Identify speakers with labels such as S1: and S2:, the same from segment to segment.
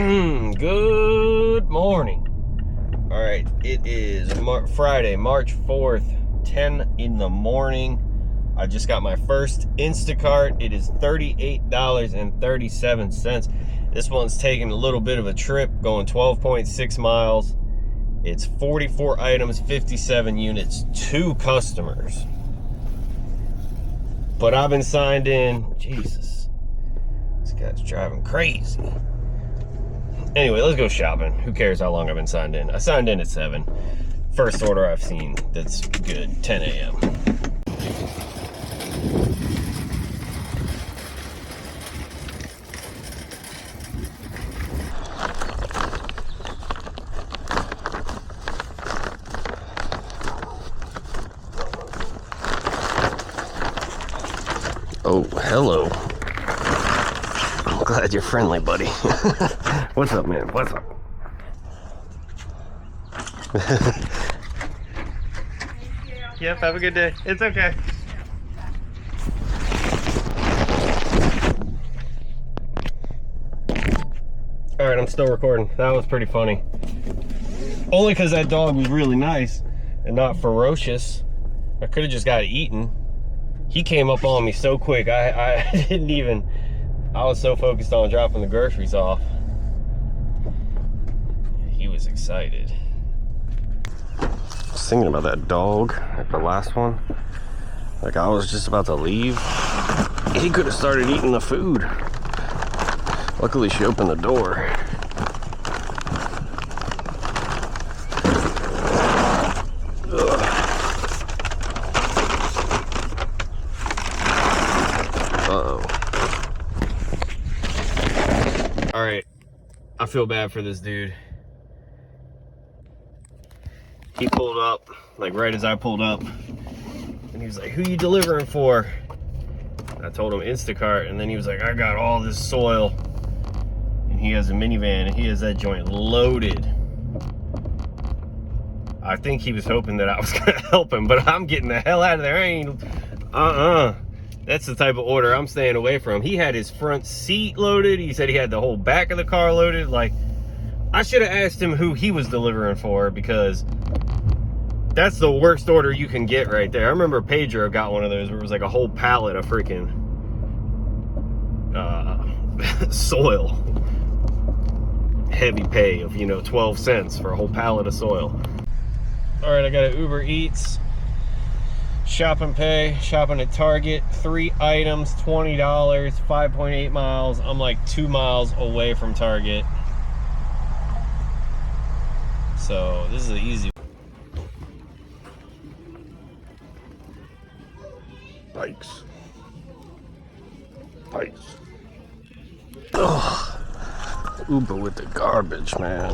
S1: Good morning. All right, it is Friday, March 4th, 10 in the morning. I just got my first Instacart. It is $38.37. This one's taking a little bit of a trip, going 12.6 miles. It's 44 items, 57 units, 2 customers. But I've been signed in. Jesus, this guy's driving crazy. Anyway, let's go shopping. Who cares how long I've been signed in? I signed in at 7. First order I've seen that's good, 10 a.m. Oh, hello. I'm glad you're friendly, buddy. What's up, man? What's up? Yep, have a good day. It's okay. Alright, I'm still recording. That was pretty funny. Only because that dog was really nice and not ferocious. I could have just got it eaten. He came up on me so quick, I didn't even... I was so focused on dropping the groceries off. He was excited. I was thinking about that dog, like the last one. Like I was just about to leave. He could have started eating the food. Luckily she opened the door. Alright, I feel bad for this dude. He pulled up, like right as I pulled up, and he was like, who you delivering for? And I told him Instacart, and then he was like, I got all this soil. And he has a minivan, and he has that joint loaded. I think he was hoping that I was gonna help him, but I'm getting the hell out of there. I ain't, That's the type of order I'm staying away from. He had his front seat loaded. He said he had the whole back of the car loaded. Like, I should have asked him who he was delivering for, because that's the worst order you can get right there. I remember Pedro got one of those where it was like a whole pallet of freaking soil. Heavy pay of, 12 cents for a whole pallet of soil. All right, I got an Uber Eats. Shop and pay, shopping at Target, 3 items, $20, 5.8 miles. I'm like 2 miles away from Target. So this is an easy. Bikes. Ugh. Uber with the garbage, man.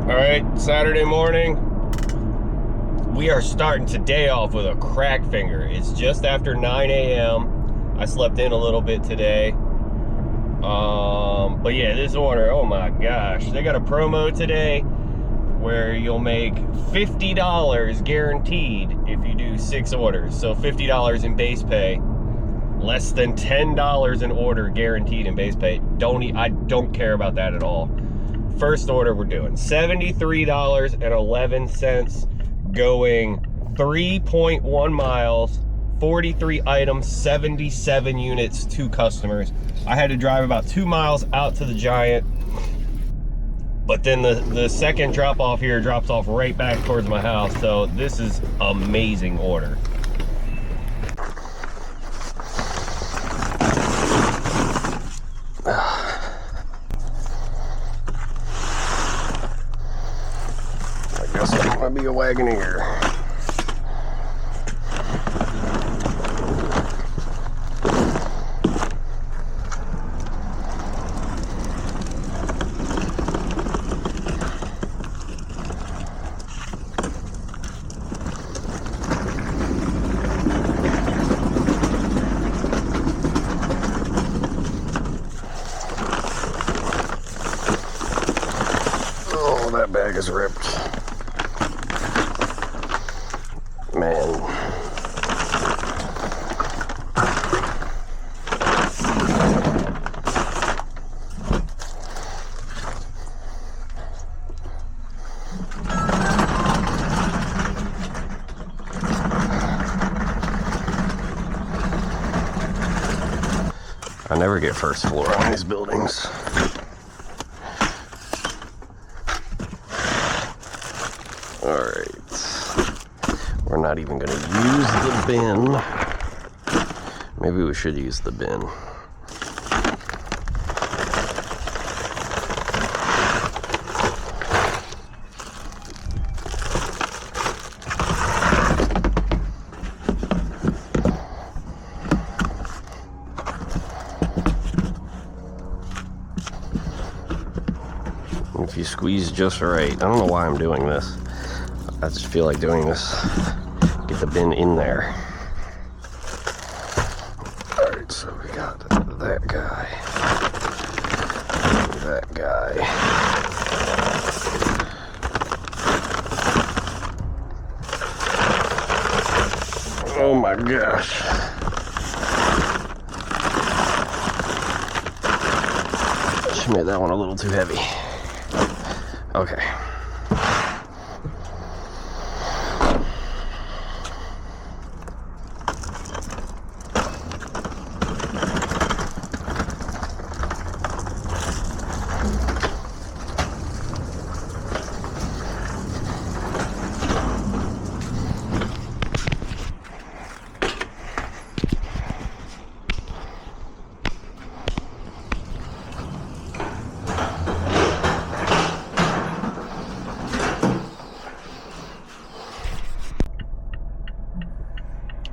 S1: All right, Saturday morning. We are starting today off with a crack finger. It's just after 9 a.m. I slept in a little bit today. But yeah, this order, oh my gosh. They got a promo today where you'll make $50 guaranteed if you do 6 orders. So $50 in base pay. Less than $10 an order guaranteed in base pay. I don't care about that at all. First order we're doing $73.11, going 3.1 miles, 43 items, 77 units, 2 customers. I had to drive about 2 miles out to the Giant, but then the second drop off here drops off right back towards my house. So this is amazing order. Might be a Wagoneer. Oh, that bag is ripped. Man. I never get first floor on these buildings. We're not even going to use the bin. Maybe we should use the bin. If you squeeze just right, I don't know why I'm doing this. I just feel like doing this. Get the bin in there. Alright, so we got that guy. That guy. Oh my gosh. She made that one a little too heavy. Okay.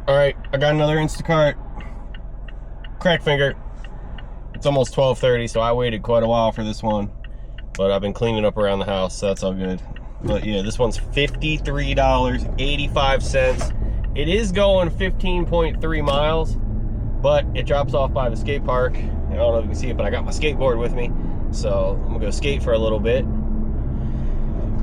S1: Alright, I got another Instacart. Crack finger. It's almost 12:30, so I waited quite a while for this one. But I've been cleaning up around the house, so that's all good. But yeah, this one's $53.85. It is going 15.3 miles, but it drops off by the skate park. I don't know if you can see it, but I got my skateboard with me. So I'm gonna go skate for a little bit.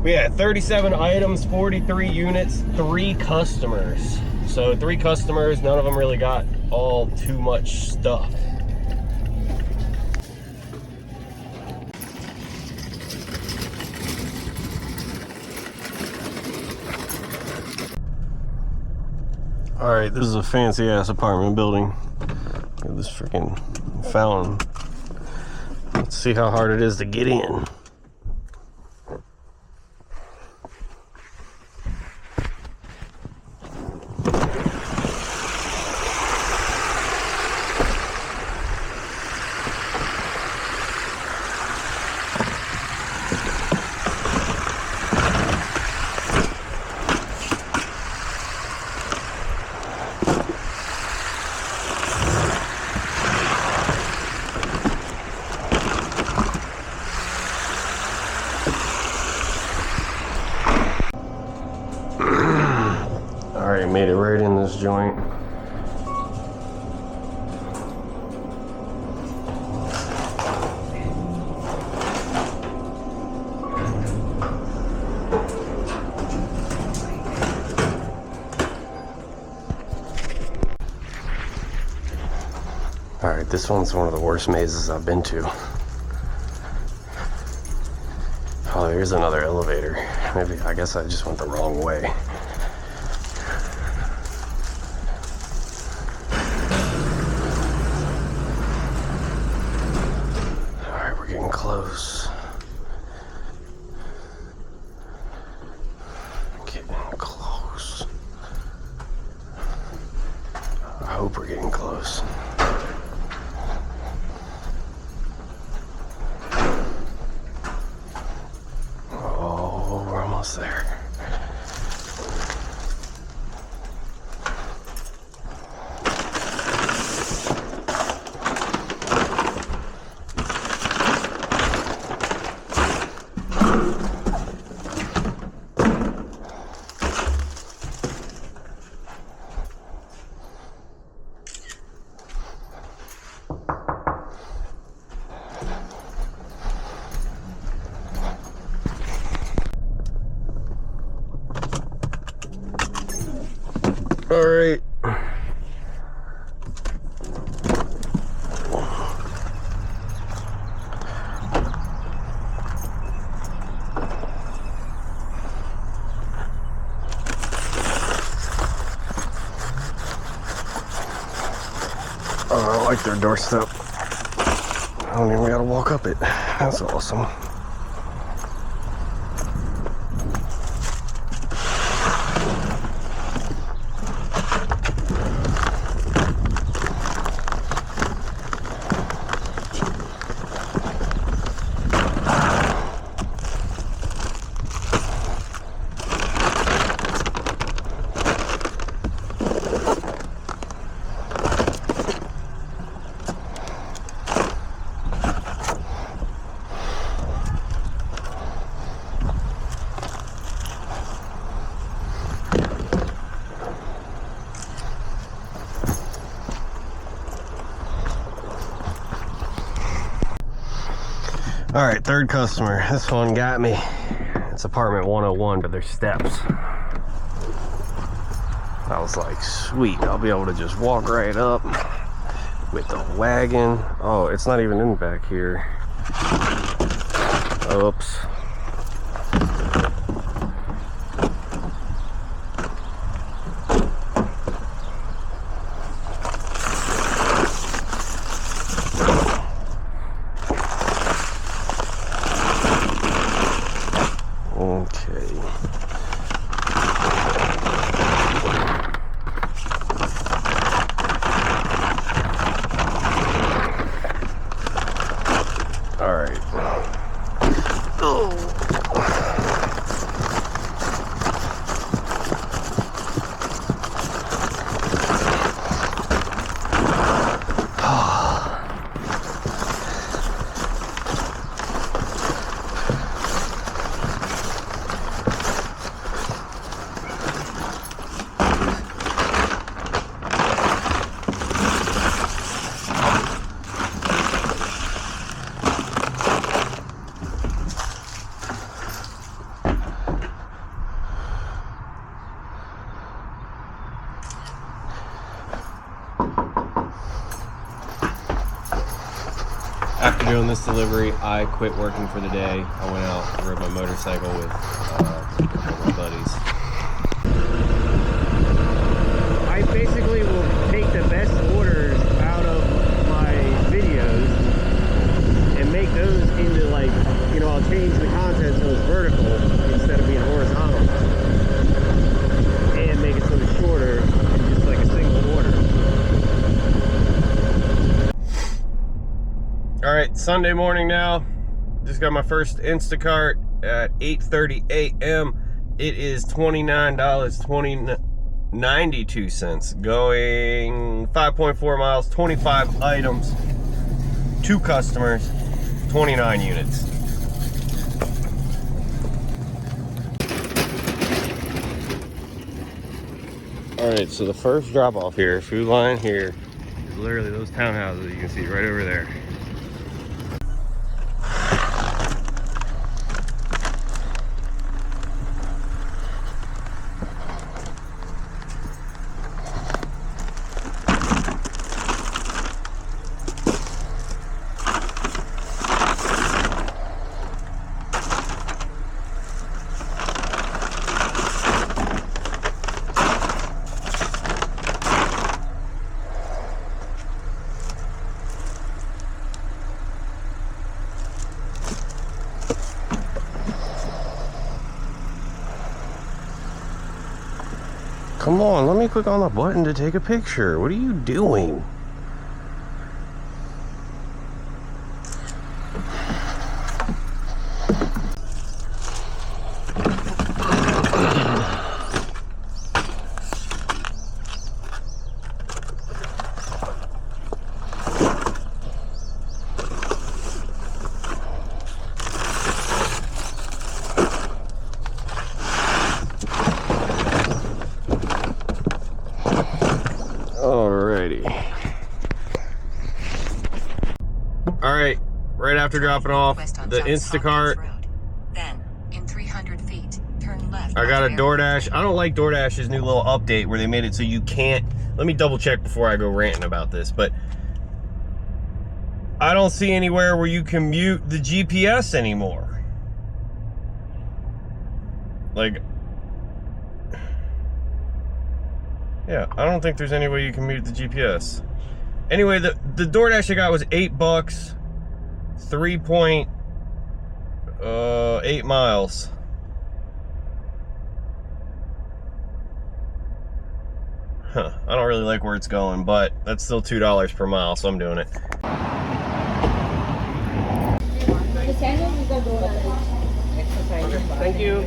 S1: We had 37 items, 43 units, 3 customers. So 3 customers, none of them really got all too much stuff. All right, this is a fancy ass apartment building. Look at this freaking fountain. Let's see how hard it is to get in. Alright, made it right in this joint. Alright, this one's one of the worst mazes I've been to. Oh, here's another elevator. Maybe, I guess I just went the wrong way. Alright, we're getting close. Getting close. I hope we're getting close. Oh, we're almost there. All right. Oh, I like their doorstep. I don't even gotta walk up it. That's awesome. All right, third customer. This one got me. It's apartment 101, but there's steps. I was like, sweet, I'll be able to just walk right up with the wagon. Oh, it's not even in back here. Oops. After doing this delivery, I quit working for the day. I went out and rode my motorcycle with my buddies. I basically will take the best orders out of my videos and make those into, like, you know, I'll change the content so it's vertical instead of being horizontal, and make it so it's shorter and just like a single order. All right, Sunday morning now. Just got my first Instacart at 8:30 a.m. It is $29.92, going 5.4 miles, 25 items, 2 customers, 29 units. All right, so the first drop off here, food line here, is literally those townhouses you can see right over there. Come on, let me click on the button to take a picture. What are you doing? Alright, right after dropping off the Instacart.
S2: Then, in 300 feet, turn left.
S1: I got a DoorDash. I don't like DoorDash's new little update where they made it so you can't. Let me double check before I go ranting about this, but I don't see anywhere where you can mute the GPS anymore. Like, yeah, I don't think there's any way you can mute the GPS. Anyway, the DoorDash I got was $8, 3.8 miles. Huh, I don't really like where it's going, but that's still $2 per mile, so I'm doing it. Thank you.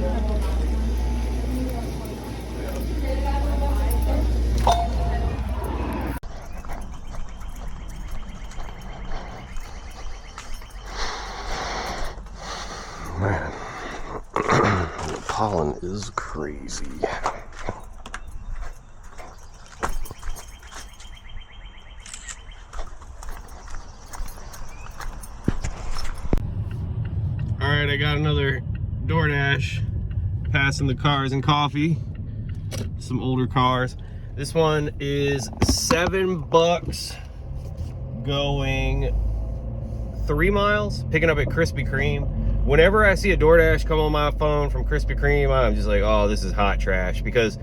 S1: Man, the pollen is crazy. Alright, I got another DoorDash passing the cars and coffee. Some older cars. This one is $7 going 3 miles, picking up at Krispy Kreme. Whenever I see a DoorDash come on my phone from Krispy Kreme, I'm just like, oh, this is hot trash, because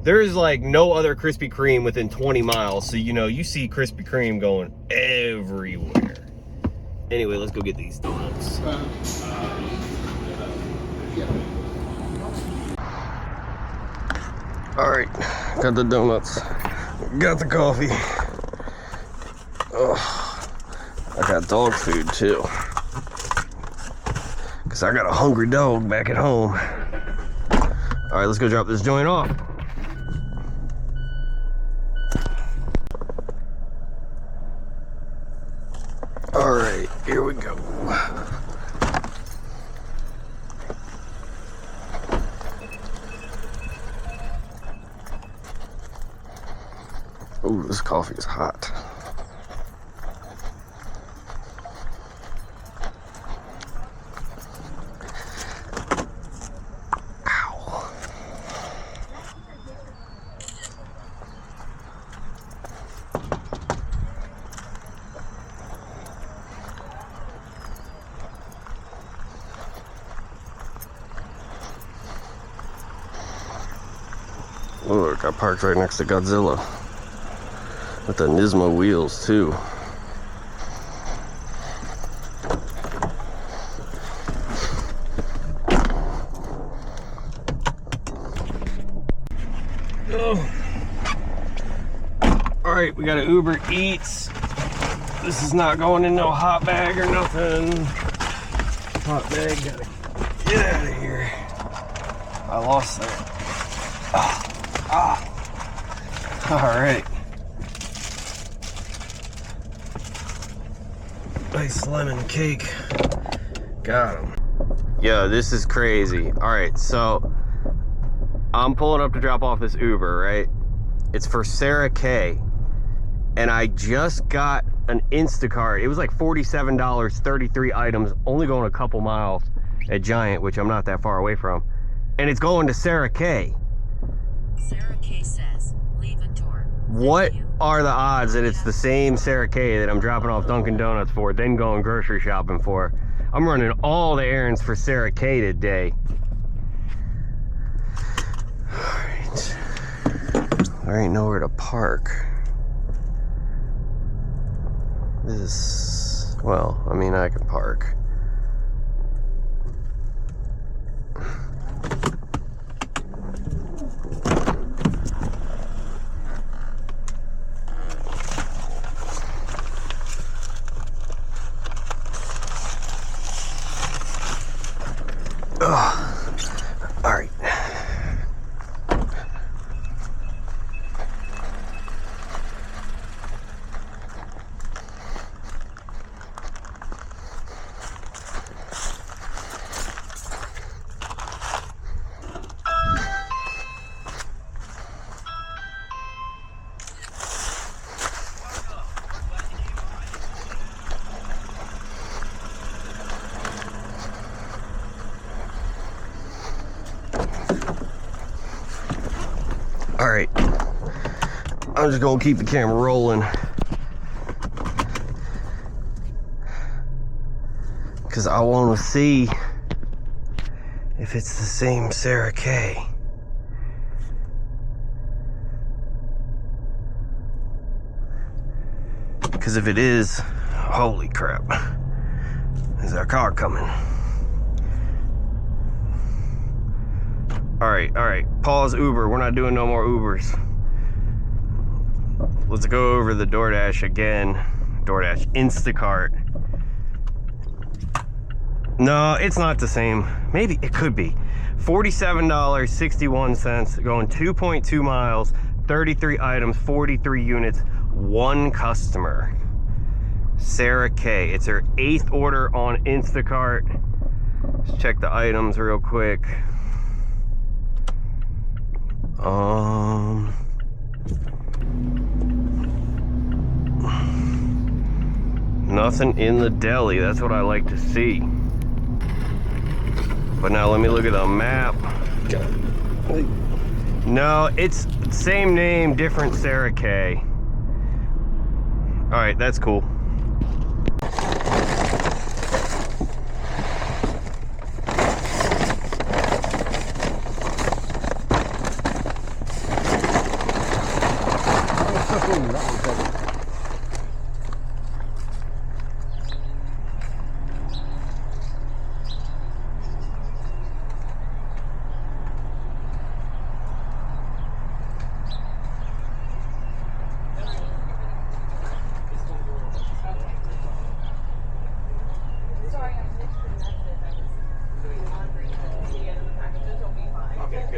S1: there's like no other Krispy Kreme within 20 miles. So, you know, you see Krispy Kreme going everywhere. Anyway, let's go get these donuts. All right, got the donuts, got the coffee. Oh, I got dog food too, because I got a hungry dog back at home. All right, let's go drop this joint off. All right, here we go. Oh, this coffee is hot. Ow. Look, I parked right next to Godzilla. With the Nismo wheels too. Oh. All right, we got an Uber Eats. This is not going in no hot bag or nothing. Hot bag, gotta get out of here. I lost that. All right. Nice lemon cake. Got him. Yo, this is crazy. All right, so I'm pulling up to drop off this Uber, right? It's for Sarah K. And I just got an Instacart. It was like $47, 33 items, only going a couple miles at Giant, which I'm not that far away from. And it's going to Sarah K.
S2: Sarah K says, leave a door.
S1: What are the odds that it's the same Sarah K that I'm dropping off Dunkin' Donuts for, then going grocery shopping for? I'm running all the errands for Sarah K today. Alright. There ain't nowhere to park. This is, well, I mean, I can park. All right. All right, I'm just gonna keep the camera rolling because I want to see if it's the same Sarah K. Because if it is, holy crap, is our car coming? All right, pause Uber. We're not doing no more Ubers. Let's go over the DoorDash again. DoorDash, Instacart. No, it's not the same. Maybe it could be. $47.61, going 2.2 miles, 33 items, 43 units, one customer. Sarah K. It's her 8th order on Instacart. Let's check the items real quick. Nothing in the deli. That's what I like to see. But now let me look at the map. No, it's same name, different Sarah K. All right, that's cool.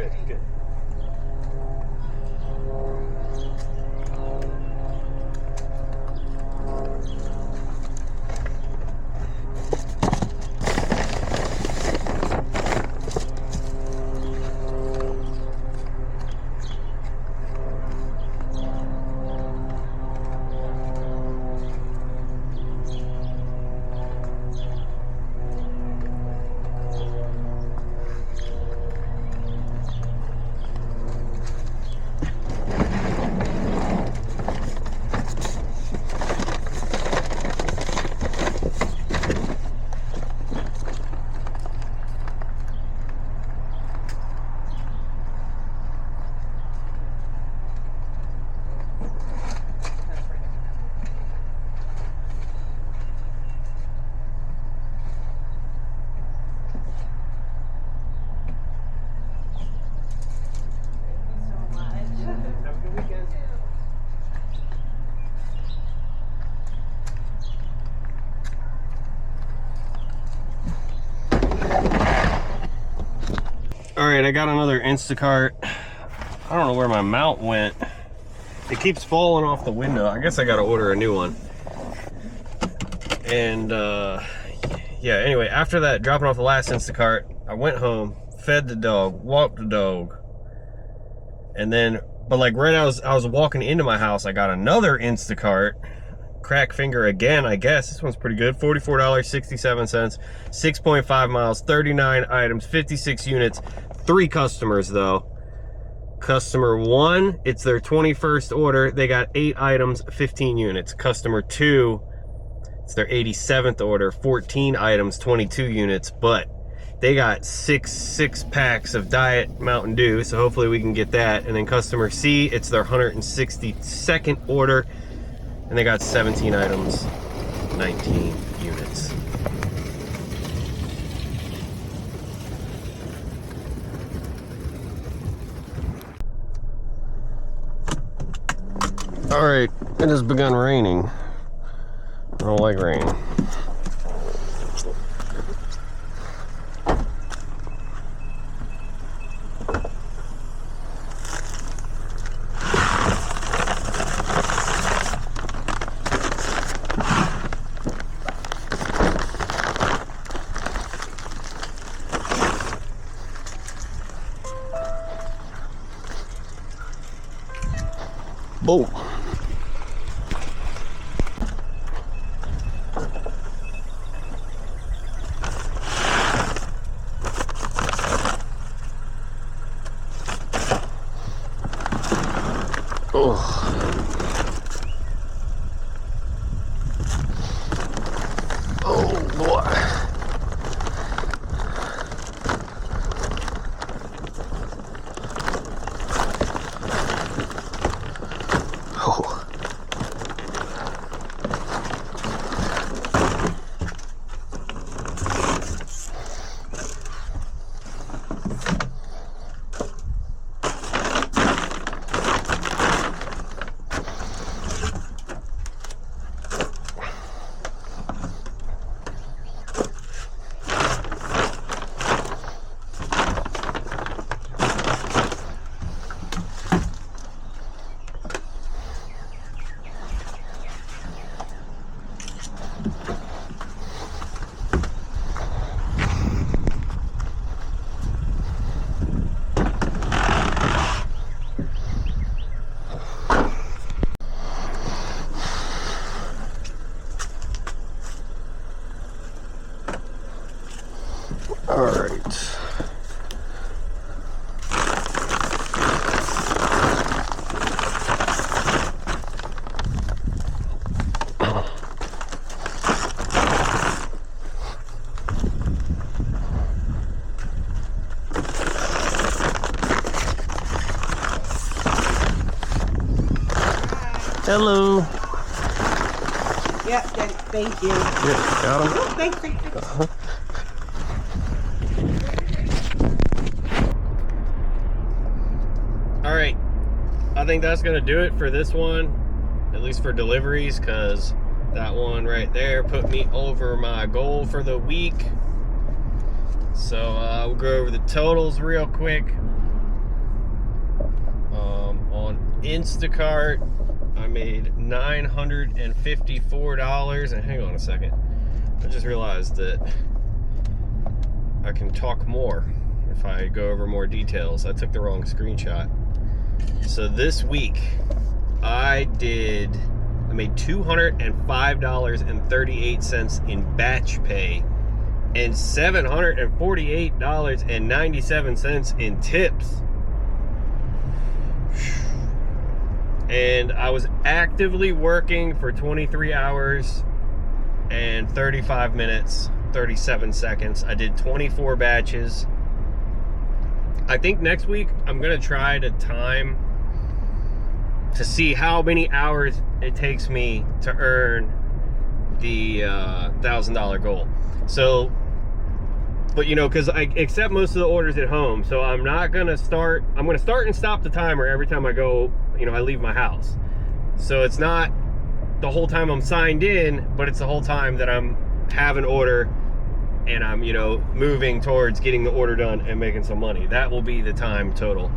S1: Good. All right, I got another Instacart. I don't know where my mount went. It keeps falling off the window. I guess I gotta order a new one. And yeah, anyway, after that, dropping off the last Instacart, I went home, fed the dog, walked the dog, and then, but like right as I was walking into my house, I got another Instacart. Crack finger again, I guess. This one's pretty good. $44.67, 6.5 miles, 39 items, 56 units, 3 customers though. Customer 1, it's their 21st order. They got 8 items, 15 units. Customer 2, it's their 87th order, 14 items, 22 units, but they got six packs of Diet Mountain Dew, so hopefully we can get that. And then customer C, it's their 162nd order, and they got 17 items, 19 units. All right, it has begun raining. I don't like rain. Boom. Oh boy. Oh. All right. Hello.
S3: Yep, thank you.
S1: Yeah, got him.
S3: Oh, thanks.
S1: All right, I think that's gonna do it for this one, at least for deliveries, because that one right there put me over my goal for the week. So we'll go over the totals real quick. On Instacart, I made $954. And hang on a second, I just realized that I can talk more if I go over more details. I took the wrong screenshot. So this week I made $205.38 in batch pay and $748.97 in tips. And I was actively working for 23 hours and 35 minutes, 37 seconds. I did 24 batches. I think next week I'm gonna try to time to see how many hours it takes me to earn the $1,000 goal. So, but you know, because I accept most of the orders at home, so I'm gonna start and stop the timer every time I go, I leave my house. So it's not the whole time I'm signed in, but it's the whole time that I'm have an order and I'm, moving towards getting the order done and making some money. That will be the time total.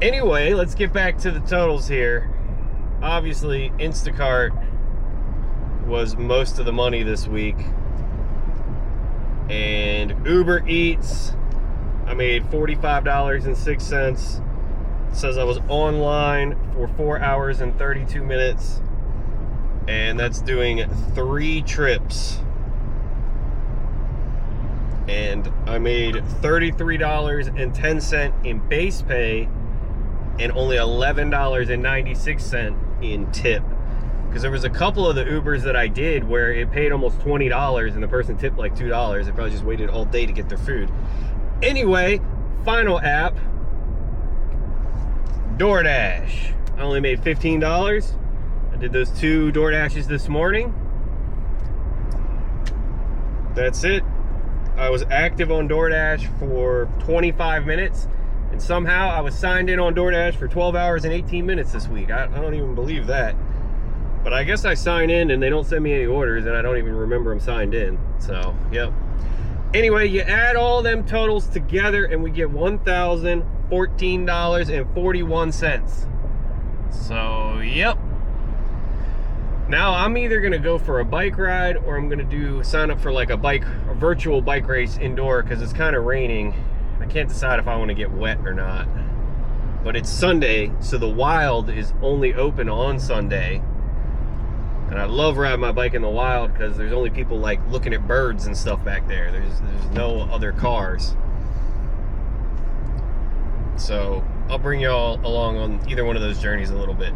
S1: Anyway, let's get back to the totals here. Obviously, Instacart was most of the money this week. And Uber Eats, I made $45.06. It says I was online for 4 hours and 32 minutes. And that's doing 3 trips. And I made $33.10 in base pay and only $11.96 in tip. Because there was a couple of the Ubers that I did where it paid almost $20 and the person tipped like $2. They probably just waited all day to get their food. Anyway, final app, DoorDash. I only made $15. I did those 2 DoorDashes this morning. That's it. I was active on DoorDash for 25 minutes, and somehow I was signed in on DoorDash for 12 hours and 18 minutes this week. I don't even believe that. But I guess I sign in and they don't send me any orders, and I don't even remember I'm signed in. So, yep. Anyway, you add all them totals together and we get $1,014.41. So, yep. Now I'm either gonna go for a bike ride or I'm gonna sign up for like a virtual bike race indoor, because it's kind of raining. I can't decide if I want to get wet or not. But it's Sunday, so the Wild is only open on Sunday. And I love riding my bike in the Wild because there's only people like looking at birds and stuff back there. There's no other cars. So I'll bring y'all along on either one of those journeys a little bit.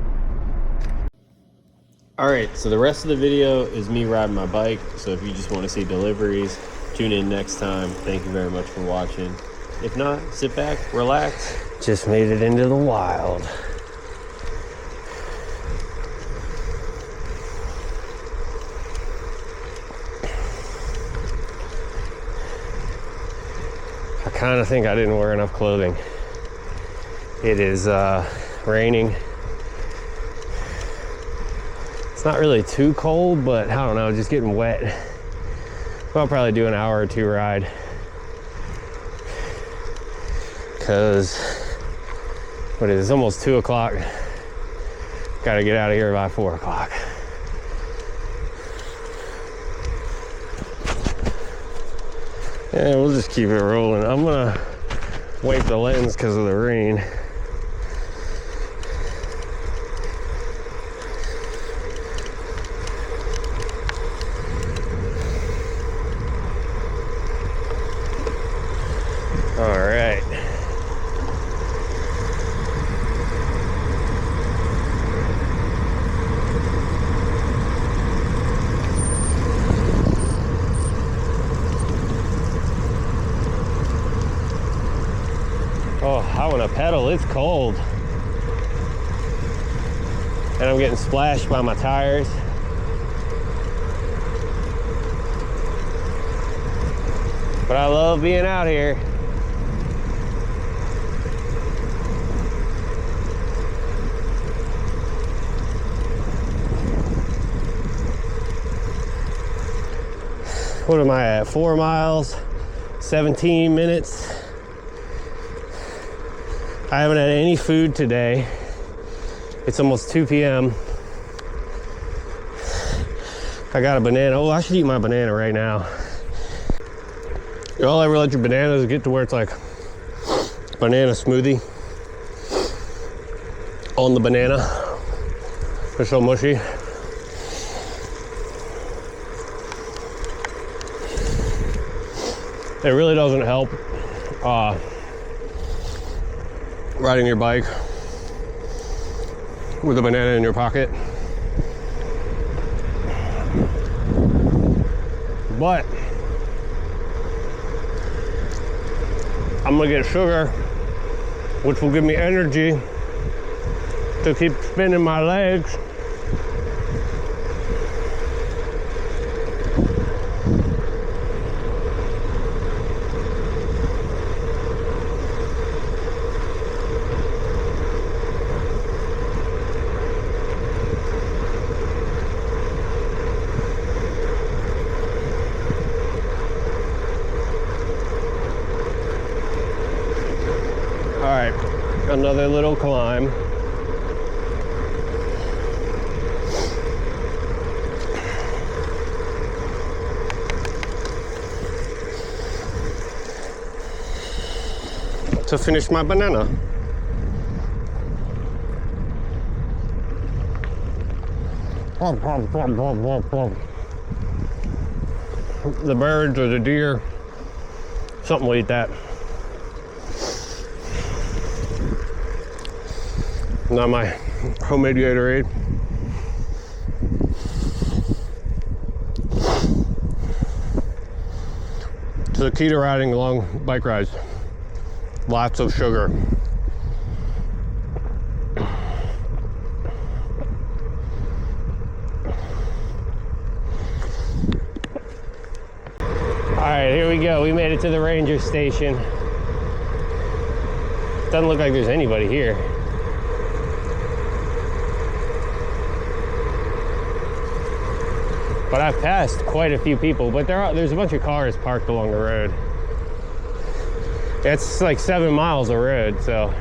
S1: All right, so the rest of the video is me riding my bike. So if you just want to see deliveries, tune in next time. Thank you very much for watching. If not, sit back, relax. Just made it into the wild. I kind of think I didn't wear enough clothing. It is raining. It's not really too cold, but I don't know, just getting wet. I'll probably do an hour or two ride. Cause, what is it, it's almost 2 o'clock. Gotta get out of here by 4 o'clock. Yeah, we'll just keep it rolling. I'm gonna wipe the lens because of the rain. All right. Oh, I want to pedal. It's cold. And I'm getting splashed by my tires. But I love being out here. What am I at? 4 miles, 17 minutes. I haven't had any food today. It's almost 2 p.m. I got a banana. Oh, I should eat my banana right now. Y'all ever let your bananas get to where it's like banana smoothie on the banana? They're so mushy. It really doesn't help riding your bike with a banana in your pocket. But I'm gonna get sugar, which will give me energy to keep spinning my legs. All right, another little climb. To finish my banana. The birds or the deer, something will eat that. Not my homemade Gatorade. It's the key to riding long bike rides. Lots of sugar. All right, here we go. We made it to the ranger station. Doesn't look like there's anybody here. But I've passed quite a few people, but there's a bunch of cars parked along the road. It's like 7 miles of road, so.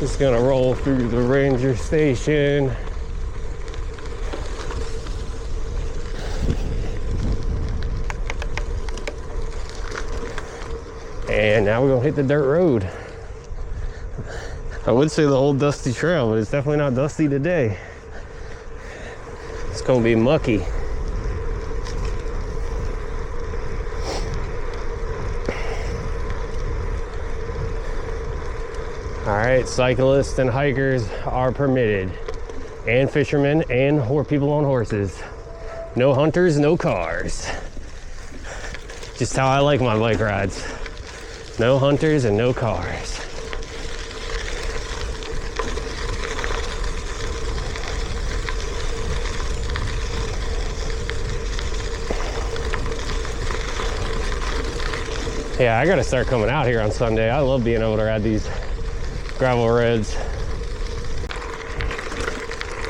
S1: Just gonna roll through the ranger station. And now we're gonna hit the dirt road. I would say the old dusty trail, but it's definitely not dusty today. It's gonna be mucky. right, cyclists and hikers are permitted, and fishermen and people on horses. No hunters, no cars. Just how I like my bike rides. No hunters and no cars. Yeah, I gotta start coming out here on Sunday. I love being able to ride these gravel roads.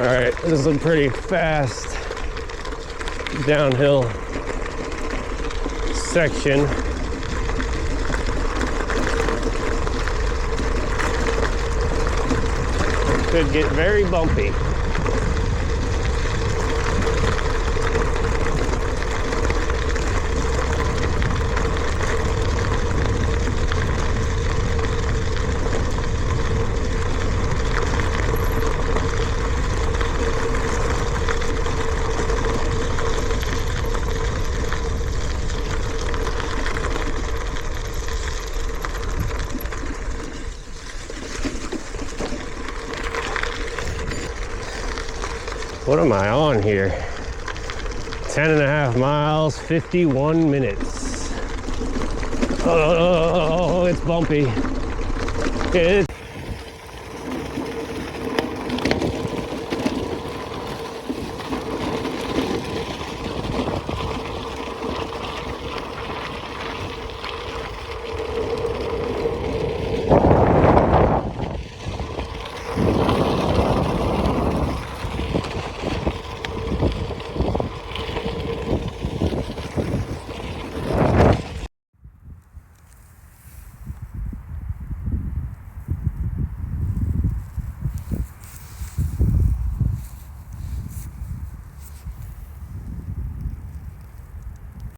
S1: All right, this is a pretty fast downhill section. Could get very bumpy. What am I on here? 10.5 miles, 51 minutes. Oh, it's bumpy.